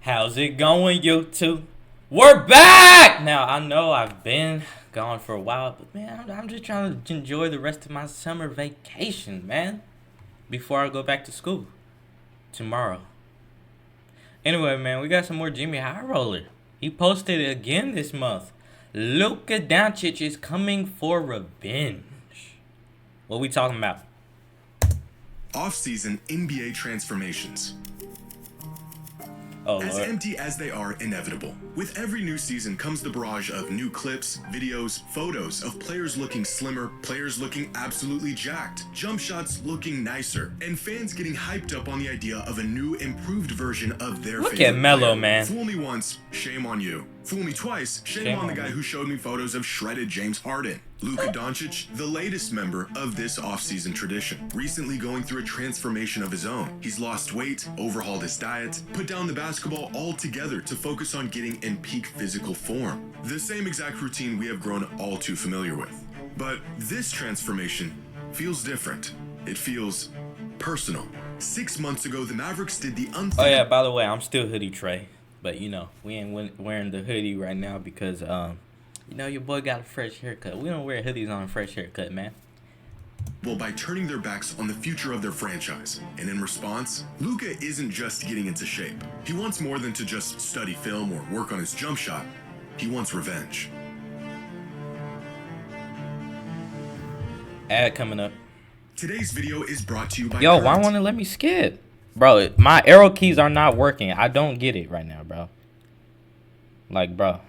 How's it going, YouTube? We're back! Now, I know I've been gone for a while, but man, I'm just trying to enjoy the rest of my summer vacation, man. Before I go back to school tomorrow. Anyway, man, we got some more Jimmy High Roller. He posted it again this month. Luka Doncic is coming for revenge. What we talking about? Off-season NBA transformations. Oh, as Lord. empty as they are inevitable. With every new season comes the barrage of new clips, videos, photos of players looking slimmer, players looking absolutely jacked, jump shots looking nicer, and fans getting hyped up on the idea of a new, improved version of their Look favorite at Melo, player. man. Fool me once, shame on you. Fool me twice, shame on the guy who showed me photos of shredded James Harden. Luka Doncic, the latest member of this offseason tradition, recently going through a transformation of his own. He's lost weight, overhauled his diet, put down the basketball altogether to focus on getting in peak physical form. The same exact routine we have grown all too familiar with. But this transformation feels different. It feels personal. 6 months ago, the Mavericks did the unthinkable. Oh, yeah, by the way, I'm still hoodie Trey. But, you know, we ain't wearing the hoodie right now because, you know, your boy got a fresh haircut. We don't wear hoodies on a fresh haircut, man. Well, by turning their backs on the future of their franchise. And in response, Luka isn't just getting into shape. He wants more than to just study film or work on his jump shot. He wants revenge. Ad coming up. Today's video is brought to you by Yo, why won't it let me skip? Bro, my arrow keys are not working. I don't get it right now, bro. Like, bro.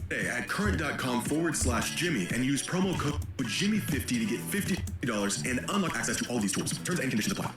At current.com/Jimmy and use promo code Jimmy50 to get $50 and unlock access to all these tools. Terms and conditions apply.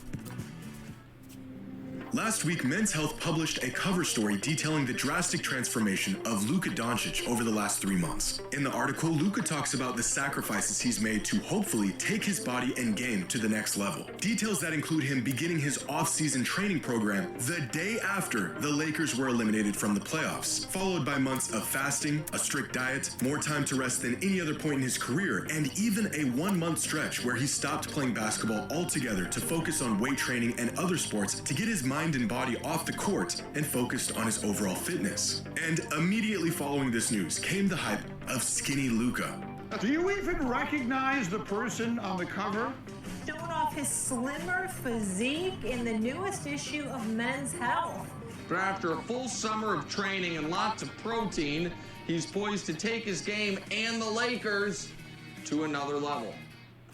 Last week, Men's Health published a cover story detailing the drastic transformation of Luka Doncic over the last 3 months. In the article, Luka talks about the sacrifices he's made to hopefully take his body and game to the next level. Details that include him beginning his off-season training program the day after the Lakers were eliminated from the playoffs, followed by months of fasting, a strict diet, more time to rest than any other point in his career, and even a 1-month stretch where he stopped playing basketball altogether to focus on weight training and other sports to get his mind and body off the court and focused on his overall fitness. And immediately following this news came the hype of skinny Luka. Do you even recognize the person on the cover? Showing off his slimmer physique in the newest issue of Men's Health. But after a full summer of training and lots of protein, he's poised to take his game and the Lakers to another level.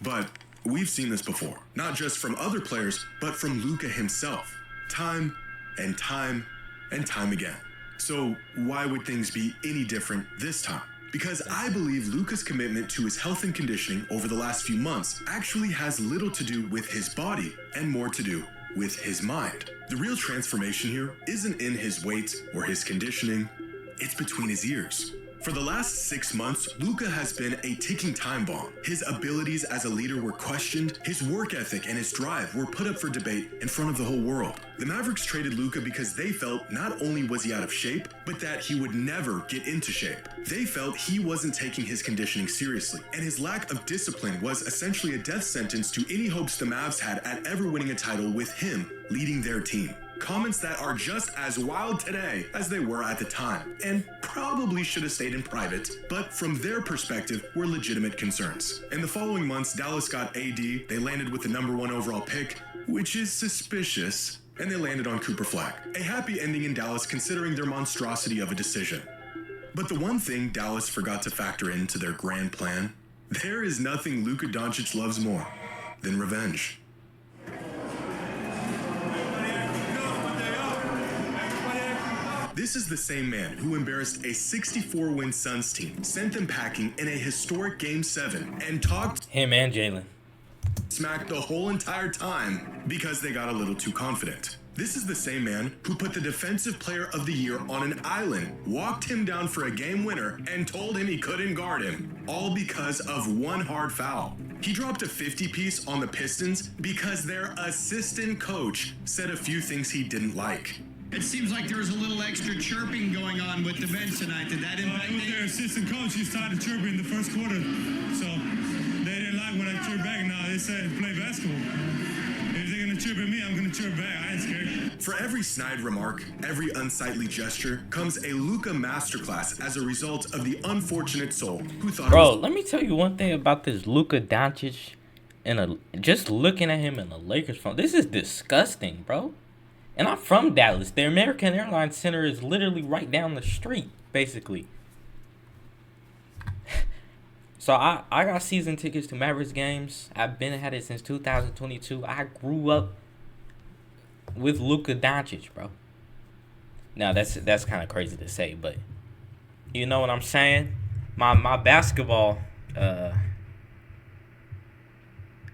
But we've seen this before, not just from other players, but from Luka himself. Time and time and time again. So why would things be any different this time? Because I believe Luka's commitment to his health and conditioning over the last few months actually has little to do with his body and more to do with his mind. The real transformation here isn't in his weight or his conditioning, it's between his ears. For the last 6 months, Luka has been a ticking time bomb. His abilities as a leader were questioned, his work ethic and his drive were put up for debate in front of the whole world. The Mavericks traded Luka because they felt not only was he out of shape, but that he would never get into shape. They felt he wasn't taking his conditioning seriously, and his lack of discipline was essentially a death sentence to any hopes the Mavs had at ever winning a title with him leading their team. Comments that are just as wild today as they were at the time, and probably should have stayed in private, but from their perspective were legitimate concerns. In the following months, Dallas got AD, they landed with the #1 overall pick, which is suspicious, and they landed on Cooper Flag. A happy ending in Dallas considering their monstrosity of a decision. But the one thing Dallas forgot to factor into their grand plan, there is nothing Luka Doncic loves more than revenge. This is the same man who embarrassed a 64-win Suns team, sent them packing in a historic Game 7, and talked Him and Jalen. smack the whole entire time because they got a little too confident. This is the same man who put the Defensive Player of the Year on an island, walked him down for a game winner, and told him he couldn't guard him, all because of one hard foul. He dropped a 50-piece on the Pistons because their assistant coach said a few things he didn't like. It seems like there was a little extra chirping going on with the bench tonight. Did that impact With their assistant coach, he started chirping in the first quarter. So they didn't like when I chirped back. No, they said play basketball. If they're going to gonna chirp at me, I'm gonna chirp back. I ain't scared. For every snide remark, every unsightly gesture comes a Luka masterclass as a result of the unfortunate soul who thought Bro, it was let me tell you one thing about this Luka Doncic just looking at him in a Lakers phone. This is disgusting, bro. And I'm from Dallas. The American Airlines Center is literally right down the street, basically. So I got season tickets to Mavericks games. I've had it since 2022. I grew up with Luka Doncic, bro. Now that's kind of crazy to say, but you know what I'm saying? My basketball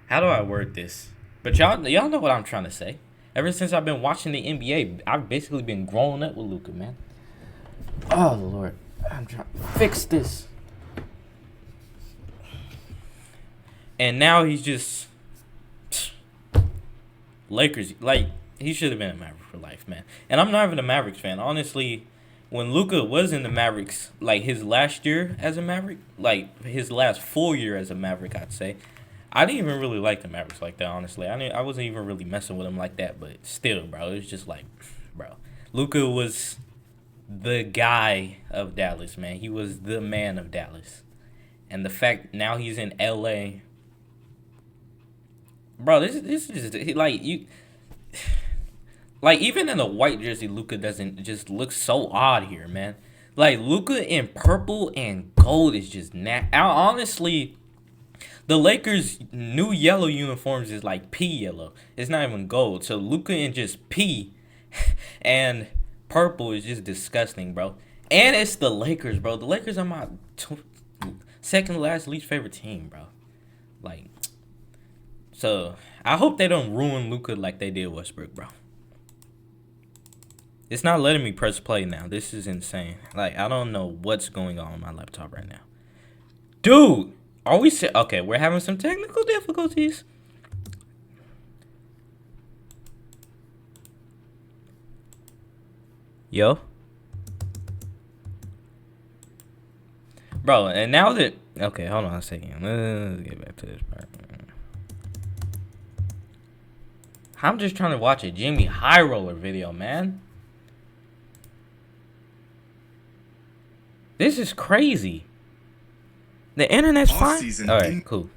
how do I word this? But y'all know what I'm trying to say. Ever since I've been watching the NBA, I've basically been growing up with Luka, man. Oh Lord, I'm trying to fix this. And now he's just Lakers. Like, he should have been a Maverick for life, man. And I'm not even a Mavericks fan. Honestly, when Luka was in the Mavericks, like his last year as a Maverick, like his last full year as a Maverick, I'd say, I didn't even really like the Mavericks like that, honestly. I wasn't even really messing with him like that, but still, bro, it was just like, bro. Luka was the guy of Dallas, man. He was the man of Dallas. And the fact now he's in LA. Bro, this is just like you like even in a white jersey, Luka doesn't just look so odd here, man. Like Luka in purple and gold is just honestly, the Lakers' new yellow uniforms is like pea yellow. It's not even gold. So Luka in just pea and purple is just disgusting, bro. And it's the Lakers, bro. The Lakers are my second last least favorite team, bro. Like, so I hope they don't ruin Luka like they did Westbrook, bro. It's not letting me press play now. This is insane. Like, I don't know what's going on my laptop right now. Dude, are we okay, we're having some technical difficulties. Yo. Bro, and now that okay, hold on a second. Let's get back to this part. I'm just trying to watch a Jimmy High Roller video, man. This is crazy. The internet's fine? Alright, cool.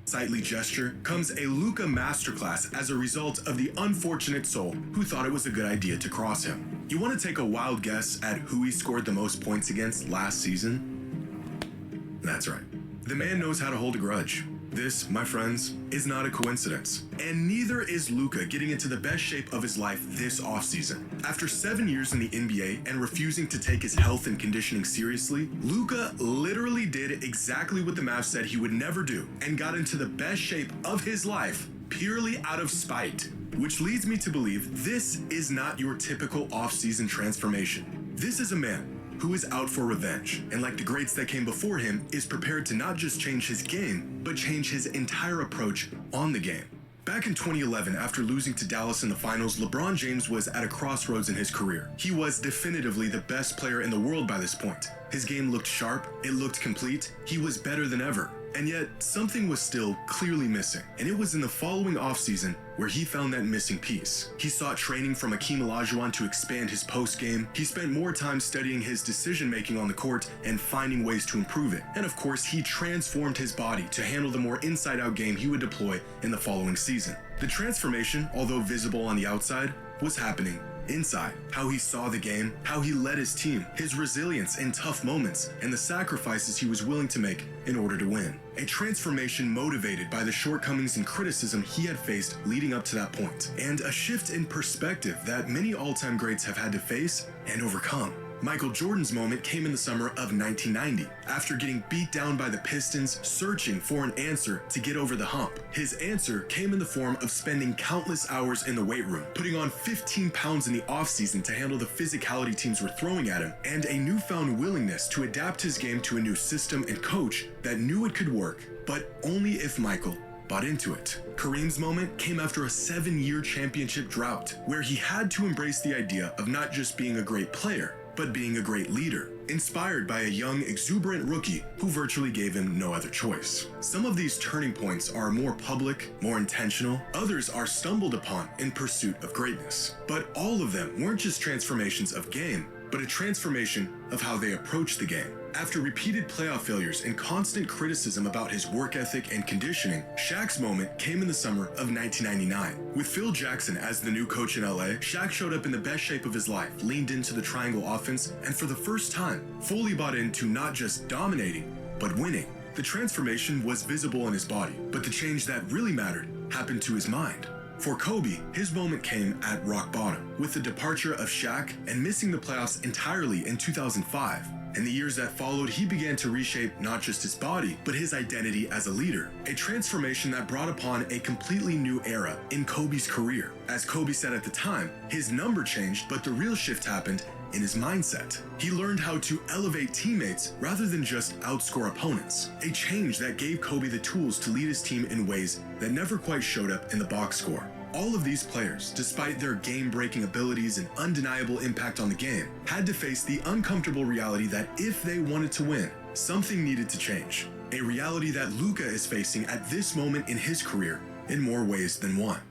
Sightly gesture comes a Luka masterclass as a result of the unfortunate soul who thought it was a good idea to cross him. You want to take a wild guess at who he scored the most points against last season? That's right. The man knows how to hold a grudge. This, my friends, is not a coincidence. And neither is Luka getting into the best shape of his life this offseason. After 7 years in the NBA and refusing to take his health and conditioning seriously, Luka literally did exactly what the Mavs said he would never do and got into the best shape of his life purely out of spite. Which leads me to believe this is not your typical offseason transformation. This is a man who is out for revenge, and like the greats that came before him, is prepared to not just change his game, but change his entire approach on the game. Back in 2011, after losing to Dallas in the finals, LeBron James was at a crossroads in his career. He was definitively the best player in the world by this point. His game looked sharp, it looked complete, he was better than ever. And yet, something was still clearly missing. And it was in the following offseason where he found that missing piece. He sought training from Akeem Olajuwon to expand his post game. He spent more time studying his decision-making on the court and finding ways to improve it. And of course, he transformed his body to handle the more inside-out game he would deploy in the following season. The transformation, although visible on the outside, was happening inside. How he saw the game, how he led his team, his resilience in tough moments, and the sacrifices he was willing to make in order to win. A transformation motivated by the shortcomings and criticism he had faced leading up to that point, and a shift in perspective that many all-time greats have had to face and overcome. Michael Jordan's moment came in the summer of 1990, after getting beat down by the Pistons, searching for an answer to get over the hump. His answer came in the form of spending countless hours in the weight room, putting on 15 pounds in the offseason to handle the physicality teams were throwing at him, and a newfound willingness to adapt his game to a new system and coach that knew it could work, but only if Michael bought into it. Kareem's moment came after a 7-year championship drought, where he had to embrace the idea of not just being a great player, but being a great leader. inspired by a young, exuberant rookie who virtually gave him no other choice. Some of these turning points are more public, more intentional, others are stumbled upon in pursuit of greatness. But all of them weren't just transformations of game, but a transformation of how they approach the game. After repeated playoff failures and constant criticism about his work ethic and conditioning, Shaq's moment came in the summer of 1999. With Phil Jackson as the new coach in LA, Shaq showed up in the best shape of his life, leaned into the triangle offense, and for the first time, fully bought into not just dominating, but winning. The transformation was visible in his body, but the change that really mattered happened to his mind. For Kobe, his moment came at rock bottom, with the departure of Shaq and missing the playoffs entirely in 2005. In the years that followed, he began to reshape not just his body, but his identity as a leader. A transformation that brought upon a completely new era in Kobe's career. As Kobe said at the time, his number changed, but the real shift happened in his mindset. He learned how to elevate teammates rather than just outscore opponents. A change that gave Kobe the tools to lead his team in ways that never quite showed up in the box score. All of these players, despite their game-breaking abilities and undeniable impact on the game, had to face the uncomfortable reality that if they wanted to win, something needed to change. A reality that Luka is facing at this moment in his career in more ways than one.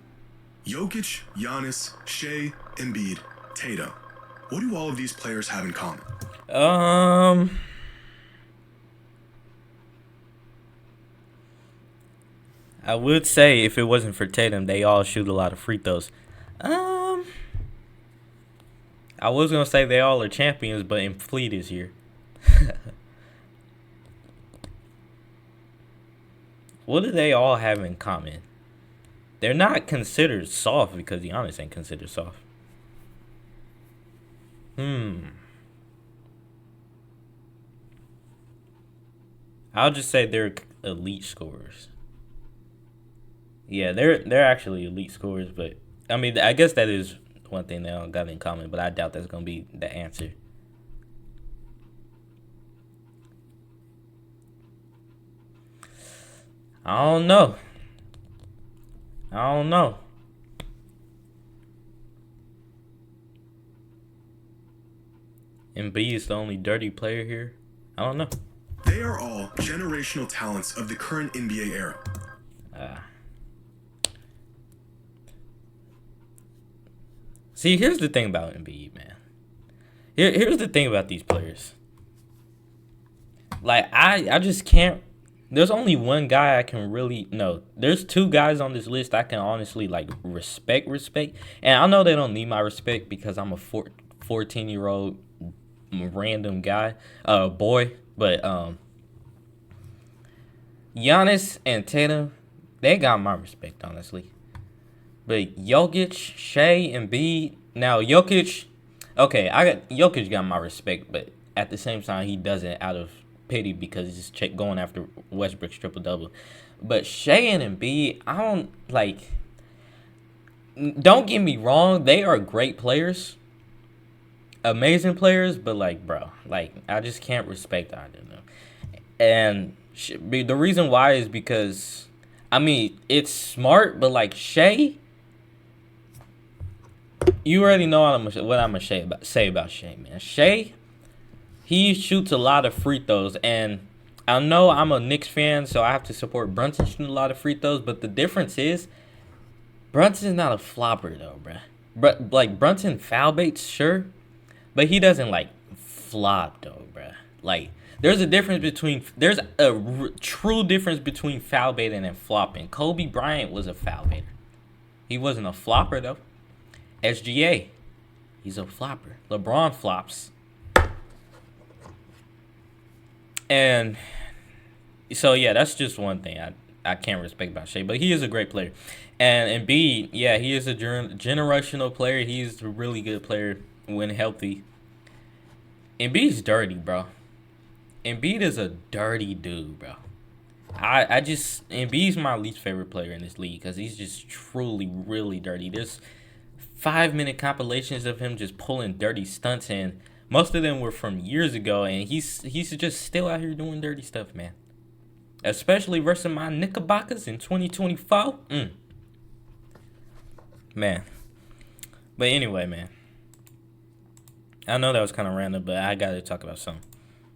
Jokic, Giannis, Shea, Embiid, Tatum. What do all of these players have in common? I would say if it wasn't for Tatum, they all shoot a lot of free throws. I was gonna say they all are champions, but in Fleet is here. What do they all have in common? They're not considered soft because Giannis ain't considered soft. I'll just say they're elite scorers. Yeah, they're actually elite scorers, but I mean, I guess that is one thing they all got in common, but I doubt that's gonna be the answer. I don't know. Embiid is the only dirty player here. I don't know. They are all generational talents of the current NBA era. See, here's the thing about Embiid, man. Here's the thing about these players. Like, I just can't. There's only one guy I can really. No, there's two guys on this list I can honestly, like, respect. And I know they don't need my respect because I'm a 14-year-old random guy, boy. But Giannis and Tatum, they got my respect, honestly. But Jokic, Shea, and Embiid. Now Jokic, okay, Jokic got my respect, but at the same time he doesn't out of pity because he's just going after Westbrook's triple-double. But Shea and Embiid, I don't like. Don't get me wrong, they are great players, amazing players, but like, bro, like I just can't respect either of them. And the reason why is because, I mean, it's smart, but like Shea. You already know what I'm going to say about Shea, man. Shea, he shoots a lot of free throws. And I know I'm a Knicks fan, so I have to support Brunson shooting a lot of free throws. But the difference is, Brunson's not a flopper, though, bruh. Like, Brunson foul baits, sure. But he doesn't, like, flop, though, bruh. Like, there's a true difference between foul baiting and flopping. Kobe Bryant was a foul baiter. He wasn't a flopper, though. SGA, he's a flopper. LeBron flops. And so, yeah, that's just one thing I can't respect about Shea. But he is a great player. And Embiid, yeah, he is a generational player. He's a really good player when healthy. Embiid's dirty, bro. Embiid is a dirty dude, bro. Embiid's my least favorite player in this league because he's just truly, really dirty. There's 5-minute compilations of him just pulling dirty stunts, and most of them were from years ago, and he's just still out here doing dirty stuff, man. Especially versus my Knickerbockers in 2024. Man. But anyway, man. I know that was kind of random, but I gotta talk about something.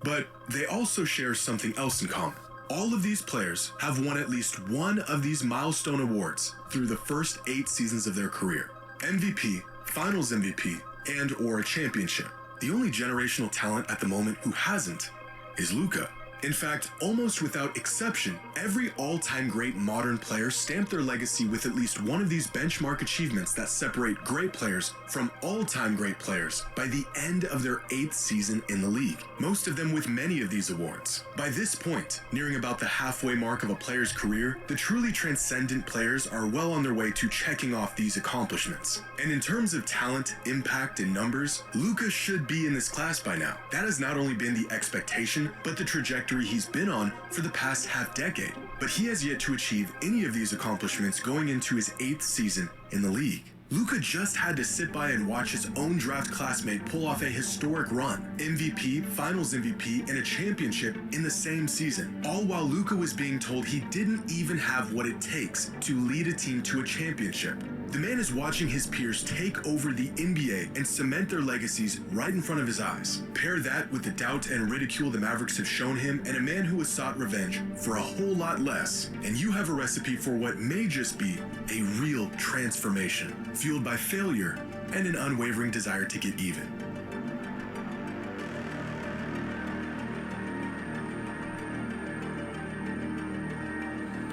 But they also share something else in common. All of these players have won at least one of these milestone awards through the first 8 seasons of their career. MVP, Finals MVP, and or a championship. The only generational talent at the moment who hasn't is Luka. In fact, almost without exception, every all-time great modern player stamped their legacy with at least one of these benchmark achievements that separate great players from all-time great players by the end of their 8th season in the league, most of them with many of these awards. By this point, nearing about the halfway mark of a player's career, the truly transcendent players are well on their way to checking off these accomplishments. And in terms of talent, impact, and numbers, Luka should be in this class by now. That has not only been the expectation, but the trajectory he's been on for the past half-decade. But he has yet to achieve any of these accomplishments going into his 8th season in the league. Luka just had to sit by and watch his own draft classmate pull off a historic run, MVP, Finals MVP, and a championship in the same season, all while Luka was being told he didn't even have what it takes to lead a team to a championship. The man is watching his peers take over the NBA and cement their legacies right in front of his eyes. Pair that with the doubt and ridicule the Mavericks have shown him and a man who has sought revenge for a whole lot less, and you have a recipe for what may just be a real transformation, fueled by failure and an unwavering desire to get even.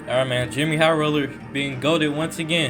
All right, man. Jimmy High Roller being goated once again.